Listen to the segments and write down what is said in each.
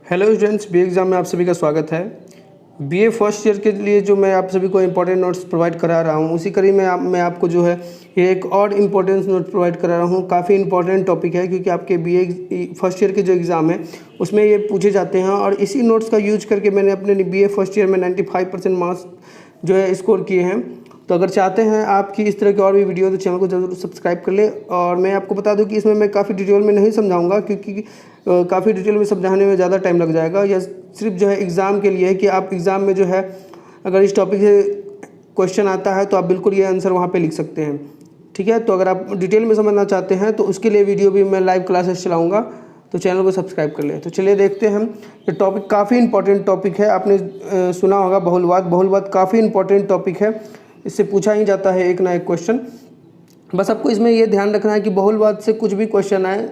Hello students, BA exam में आप सभी का स्वागत है। बीए फर्स्ट ईयर के लिए जो मैं आप सभी को इंपॉर्टेंट नोट्स प्रोवाइड करा रहा हूँ, उसी कड़ी में मैं आपको जो है ये एक और इम्पोर्टेंस नोट प्रोवाइड करा रहा हूँ। काफ़ी इंपॉर्टेंट टॉपिक है क्योंकि आपके बीए फर्स्ट ईयर के जो एग्ज़ाम है उसमें ये पूछे जाते हैं और इसी नोट्स का यूज करके मैंने अपने बीए फर्स्ट ईयर में 95% मार्क्स जो है स्कोर किए हैं। तो अगर चाहते हैं आपकी इस तरह की और भी वीडियो तो चैनल को ज़रूर सब्सक्राइब कर ले। और मैं आपको बता दूं कि इसमें मैं काफ़ी डिटेल में नहीं समझाऊंगा क्योंकि काफ़ी डिटेल में समझाने में ज़्यादा टाइम लग जाएगा। यह सिर्फ जो है एग्ज़ाम के लिए है कि आप एग्ज़ाम में जो है अगर इस टॉपिक से क्वेश्चन आता है तो आप बिल्कुल ये आंसर वहाँ पर लिख सकते हैं। ठीक है, तो अगर आप डिटेल में समझना चाहते हैं तो उसके लिए वीडियो भी मैं लाइव क्लासेस चलाऊँगा, तो चैनल को सब्सक्राइब कर लें। तो चलिए देखते हैं हम। ये टॉपिक काफ़ी इंपॉर्टेंट टॉपिक है, आपने सुना होगा बहुलवाद काफ़ी इंपॉर्टेंट टॉपिक है। इससे पूछा ही जाता है एक ना एक क्वेश्चन। बस आपको इसमें ये ध्यान रखना है कि बहुलवाद से कुछ भी क्वेश्चन आए,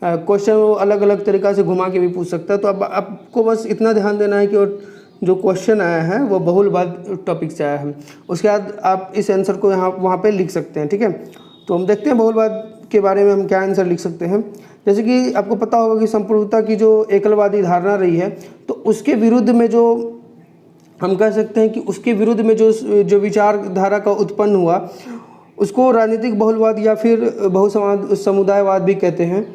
क्वेश्चन वो अलग अलग तरीक़ा से घुमा के भी पूछ सकता है। तो अब आपको बस इतना ध्यान देना है कि जो क्वेश्चन आया है वो बहुलवाद टॉपिक से आया है। उसके बाद आप इस आंसर को वहाँ पे लिख सकते हैं। ठीक है, तो हम देखते हैं बहुलवाद के बारे में हम क्या आंसर लिख सकते हैं। जैसे कि आपको पता होगा कि संप्रभुता की जो एकलवादी धारणा रही है, तो उसके विरुद्ध में जो हम कह सकते हैं कि उसके विरुद्ध में जो विचारधारा का उत्पन्न हुआ उसको राजनीतिक बहुलवाद या फिर समुदायवाद भी कहते हैं।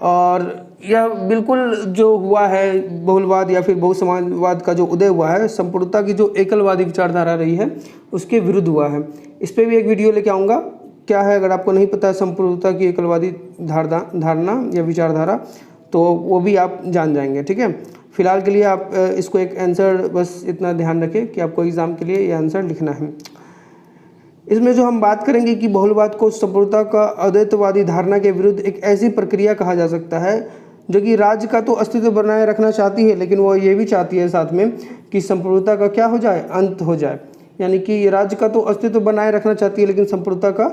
और यह बिल्कुल जो हुआ है बहुलवाद या फिर बहुसमाजवाद का जो उदय हुआ है, संप्रभुता की जो एकलवादी विचारधारा रही है उसके विरुद्ध हुआ है। इस पर भी एक वीडियो लेके आऊँगा। क्या है, अगर आपको नहीं पता है संप्रभुता की एकलवादी धारणा या विचारधारा, तो वो भी आप जान जाएंगे। ठीक है, फिलहाल के लिए आप इसको एक आंसर बस इतना ध्यान रखें कि आपको एग्ज़ाम के लिए ये आंसर लिखना है। इसमें जो हम बात करेंगे कि बहुलवाद को संप्रभुता का अद्वैतवादी धारणा के विरुद्ध एक ऐसी प्रक्रिया कहा जा सकता है जो कि राज्य का तो अस्तित्व बनाए रखना चाहती है, लेकिन वो ये भी चाहती है साथ में कि संप्रभुता का क्या हो जाए, अंत हो जाए। यानी कि राज्य का तो अस्तित्व बनाए रखना चाहती है लेकिन संप्रभुता का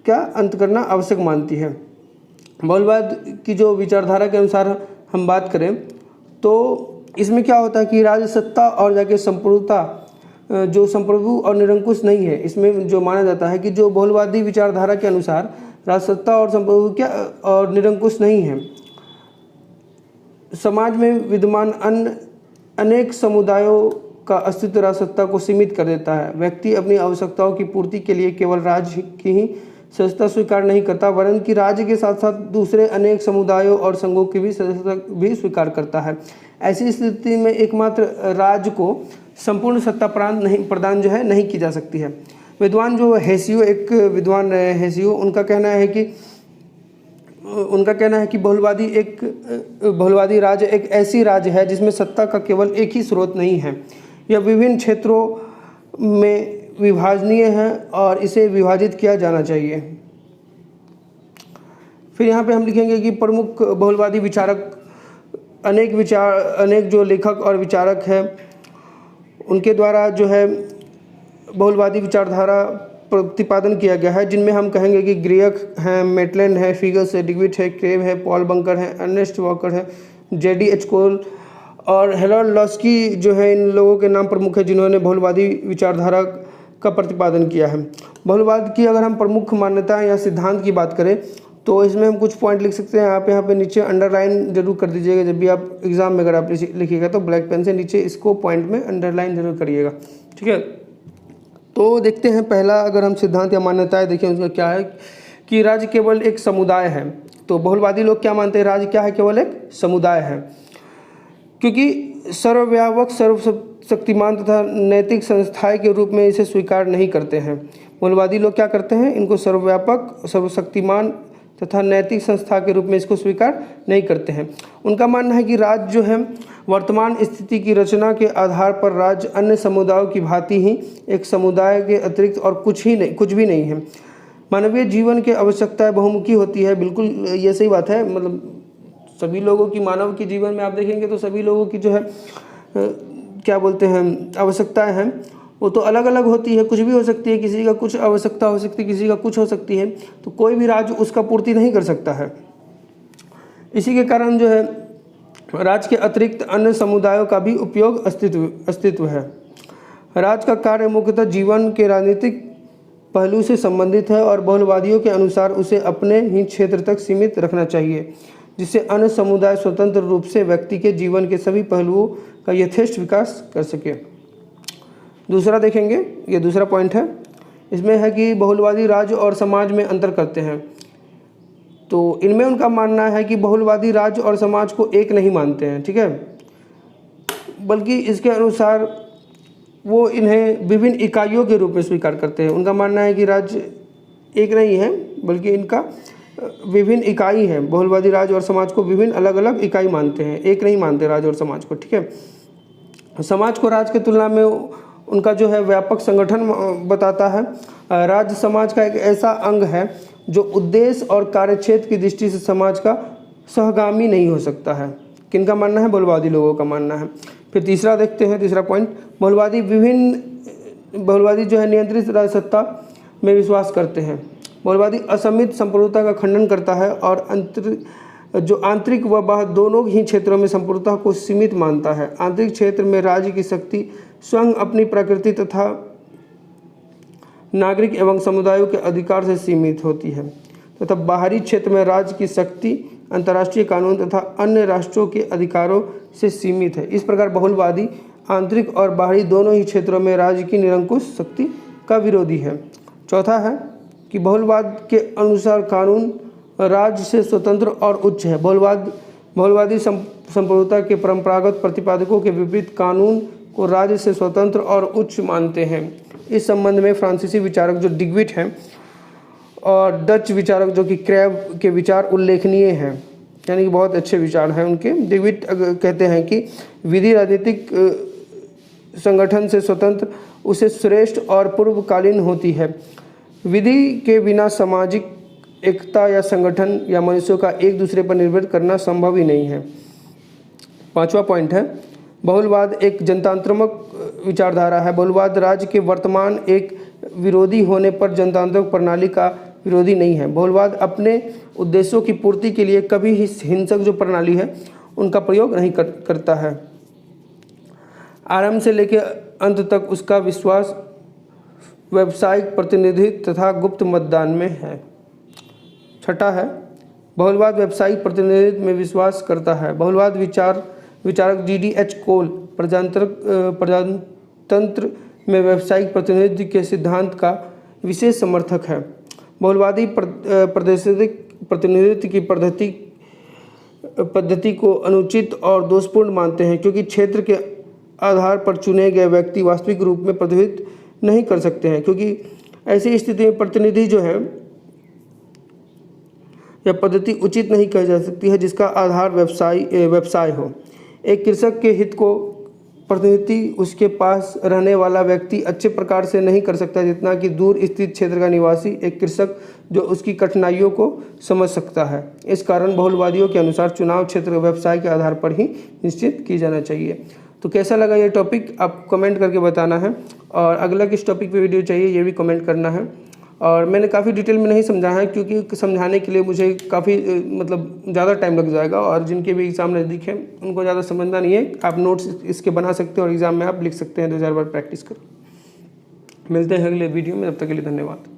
क्या अंत करना आवश्यक मानती है। बहुलवाद की जो विचारधारा के अनुसार हम बात करें तो इसमें क्या होता है कि राज्य सत्ता और जाके संप्रभुता जो संप्रभु और निरंकुश नहीं है, इसमें जो माना जाता है कि जो बहुलवादी विचारधारा के अनुसार राजसत्ता और संप्रभु क्या और निरंकुश नहीं है। समाज में विद्यमान अनेक समुदायों का अस्तित्व राजसत्ता को सीमित कर देता है। व्यक्ति अपनी आवश्यकताओं की पूर्ति के लिए केवल राज्य की ही सदस्यता स्वीकार नहीं करता, वरन कि राज्य के साथ साथ दूसरे अनेक समुदायों और संघों की भी सदस्यता भी स्वीकार करता है। ऐसी स्थिति में एकमात्र राज्य को संपूर्ण सत्ता प्रदान जो है नहीं की जा सकती है। विद्वान जो हेसियो, एक विद्वान हेसियो, उनका कहना है कि बहुलवादी राज्य एक ऐसी राज्य है जिसमें सत्ता का केवल एक ही स्रोत नहीं है। यह विभिन्न क्षेत्रों में विभाजनीय है और इसे विभाजित किया जाना चाहिए। फिर यहाँ पे हम लिखेंगे कि प्रमुख बहुलवादी विचारक अनेक जो लेखक और विचारक हैं उनके द्वारा जो है बहुलवादी विचारधारा प्रतिपादन किया गया है, जिनमें हम कहेंगे कि ग्रेयक हैं, मेटलैंड है, फिगर्स है, डिग्विट है, क्रेव है, पॉल बंकर है, अर्नेस्ट वॉकर है, जेडी कोल और हेरोल्ड लॉस्की जो है, इन लोगों के नाम प्रमुख है जिन्होंने बहुलवादी विचारधारा का प्रतिपादन किया है। बहुलवाद की अगर हम प्रमुख मान्यता या सिद्धांत की बात करें तो इसमें हम कुछ पॉइंट लिख सकते हैं। आप यहाँ पे नीचे अंडरलाइन जरूर कर दीजिएगा। जब भी आप एग्जाम में अगर आप लिखिएगा तो ब्लैक पेन से नीचे इसको पॉइंट में अंडरलाइन जरूर करिएगा। ठीक है, तो देखते हैं पहला अगर हम सिद्धांत या मान्यताएं देखें उसका क्या है कि राज्य केवल एक समुदाय है। तो बहुलवादी लोग क्या मानते हैं, राज्य क्या है, केवल एक समुदाय है, क्योंकि सर्वव्यापक सर्वशक्तिमान तथा नैतिक संस्थाएं के रूप में इसे स्वीकार नहीं करते हैं। बहुलवादी लोग क्या करते हैं, इनको सर्वव्यापक सर्वशक्तिमान तथा नैतिक संस्था के रूप में इसको स्वीकार नहीं करते हैं। उनका मानना है कि राज्य जो है वर्तमान स्थिति की रचना के आधार पर राज्य अन्य समुदायों की भांति ही एक समुदाय के अतिरिक्त और कुछ भी नहीं है। मानवीय जीवन की आवश्यकताएं बहुमुखी होती है। बिल्कुल ये सही बात है। मतलब सभी लोगों की, मानव के जीवन में आप देखेंगे तो सभी लोगों की जो है क्या बोलते हैं आवश्यकताएं हैं वो तो अलग अलग होती है, कुछ भी हो सकती है, किसी का कुछ आवश्यकता हो सकती है, किसी का कुछ हो सकती है, तो कोई भी राज्य उसका पूर्ति नहीं कर सकता है। इसी के कारण जो है राज्य के अतिरिक्त अन्य समुदायों का भी उपयोग अस्तित्व है। राज्य का कार्य मुख्यतः जीवन के राजनीतिक पहलू से संबंधित है और बहुलवादियों के अनुसार उसे अपने ही क्षेत्र तक सीमित रखना चाहिए। जिससे अन्य समुदाय स्वतंत्र रूप से व्यक्ति के जीवन के सभी पहलुओं का यथेष्ट विकास कर सके। दूसरा देखेंगे, ये दूसरा पॉइंट है, इसमें है कि बहुलवादी राज्य और समाज में अंतर करते हैं। तो इनमें उनका मानना है कि बहुलवादी राज्य और समाज को एक नहीं मानते हैं, ठीक है, बल्कि इसके अनुसार वो इन्हें विभिन्न इकाइयों के रूप में स्वीकार करते हैं। उनका मानना है कि राज्य एक नहीं है, बल्कि इनका विभिन्न इकाई है। बहुलवादी राज्य और समाज को विभिन्न अलग अलग इकाई मानते हैं, एक नहीं मानते राज्य और समाज को, ठीक है। समाज को राज्य की तुलना में उनका जो है व्यापक संगठन बताता है। राज्य समाज का एक ऐसा अंग है जो उद्देश्य और कार्यक्षेत्र की दृष्टि से समाज का सहगामी नहीं हो सकता है। किनका मानना है? बहुलवादी लोगों का मानना है। फिर तीसरा देखते हैं, तीसरा पॉइंट, बहुलवादी जो है नियंत्रित राजसत्ता में विश्वास करते हैं। बहुलवादी असमित संप्रभुता का खंडन करता है और आंतरिक व बाह्य दोनों ही क्षेत्रों में संप्रभुता को सीमित मानता है। आंतरिक क्षेत्र में राज्य की शक्ति स्वयं अपनी प्रकृति तथा नागरिक एवं समुदायों के अधिकार से सीमित होती है, तथा बाहरी क्षेत्र में राज्य की शक्ति अंतर्राष्ट्रीय कानून तथा अन्य राष्ट्रों के अधिकारों से सीमित है। इस प्रकार बहुलवादी आंतरिक और बाहरी दोनों ही क्षेत्रों में राज्य की निरंकुश शक्ति का विरोधी है। चौथा है कि बहुलवाद के अनुसार कानून राज्य से स्वतंत्र और उच्च है। बहुलवादी संप्रभुता के परंपरागत प्रतिपादकों के विपरीत कानून को राज्य से स्वतंत्र और उच्च मानते हैं। इस संबंध में फ्रांसीसी विचारक जो डिग्विट हैं और डच विचारक जो कि क्रैब के विचार उल्लेखनीय हैं, यानी कि बहुत अच्छे विचार हैं उनके। डिग्विट कहते हैं कि विधि राजनीतिक संगठन से स्वतंत्र उसे श्रेष्ठ और पूर्वकालीन होती है। विधि के बिना सामाजिक एकता या संगठन या मनुष्यों का एक दूसरे पर निर्भर करना संभव ही नहीं है। पांचवा पॉइंट है, बहुलवाद एक जनतांत्रिक विचारधारा है। बहुलवाद राज्य के वर्तमान एक विरोधी होने पर जनतांत्रिक प्रणाली का विरोधी नहीं है। बहुलवाद अपने उद्देश्यों की पूर्ति के लिए कभी ही हिंसक जो प्रणाली है उनका प्रयोग नहीं करता है। आरंभ से लेकर अंत तक उसका विश्वास व्यावसायिक प्रतिनिधित्व तथा गुप्त मतदान में है। छठा है, बहुलवाद व्यावसायिक प्रतिनिधित्व में विश्वास करता है। बहुलवाद विचारक DDH कोल प्रजातंत्र में व्यावसायिक प्रतिनिधित्व के सिद्धांत का विशेष समर्थक है। बहुलवादी प्रतिनिधित्व की पद्धति को अनुचित और दोषपूर्ण मानते हैं, क्योंकि क्षेत्र के आधार पर चुने गए व्यक्ति वास्तविक रूप में प्रतिनिधित्व नहीं कर सकते हैं, क्योंकि ऐसी स्थिति में प्रतिनिधि जो है यह पद्धति उचित नहीं कही जा सकती है जिसका आधार व्यवसाय हो। एक कृषक के हित को प्रतिनिधि उसके पास रहने वाला व्यक्ति अच्छे प्रकार से नहीं कर सकता जितना कि दूर स्थित क्षेत्र का निवासी एक कृषक जो उसकी कठिनाइयों को समझ सकता है। इस कारण बहुलवादियों के अनुसार चुनाव क्षेत्र व्यवसाय के आधार पर ही निश्चित की जाना चाहिए। तो कैसा लगा ये टॉपिक आप कमेंट करके बताना है, और अगला किस टॉपिक पे वीडियो चाहिए ये भी कमेंट करना है। और मैंने काफ़ी डिटेल में नहीं समझा है, क्योंकि समझाने के लिए मुझे काफ़ी मतलब ज़्यादा टाइम लग जाएगा, और जिनके भी एग्ज़ाम नज़दीक है उनको ज़्यादा समझना नहीं है। आप नोट्स इसके बना सकते हैं और एग्ज़ाम में आप लिख सकते हैं, 2000 बार प्रैक्टिस करो। मिलते हैं अगले वीडियो में, तब तक के लिए धन्यवाद।